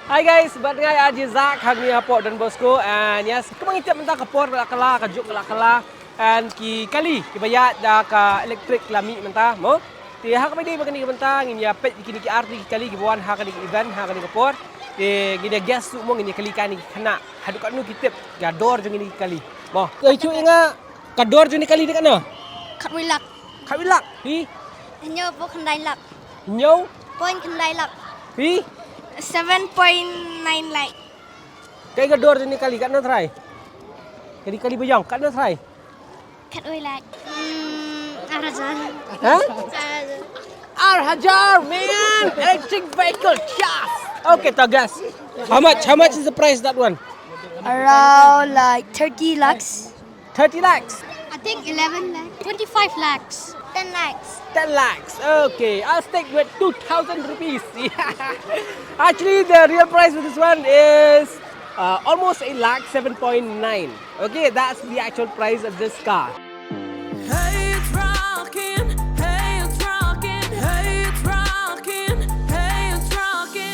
Hi guys, bạn ngay आज Zack hàng ni Port Don Bosco and yes, kemang itap mentah ke port kala kajuk kala and ki kali ki bayat da ka electric lami mentah mo. Ti hak mai dei bagani mentah ngin ya pet kini ki arti ki kali ki buan hak ni event hak ni ke port. Ti gini guest tu mo ngini kali kan ni kena hadu kat nu kitip gador jeng ini kali. Mo. Oi cu inga gador jeng ni kali dekat no. Khát vui lắc, Khat wilak pi nhớ vô khăn đai lắc, nyau point khăn đai lắc, pi 7.9 like. cái gador jeng ni kali kat no try. Kali kali bayang kat no try. Khát vui lắc. Arajan. Hah? Arajan. Hajar, man! Electric vehicle, yes! Okay, so guys, how much is the price that one? Around like 30 lakhs. 30 lakhs, I think 11 lakhs. 25 lakhs. 10 lakhs. 10 lakhs. Okay, I'll stick with 2,000 rupees. Actually, the real price of this one is almost a lakh 7.9. Okay, that's the actual price of this car.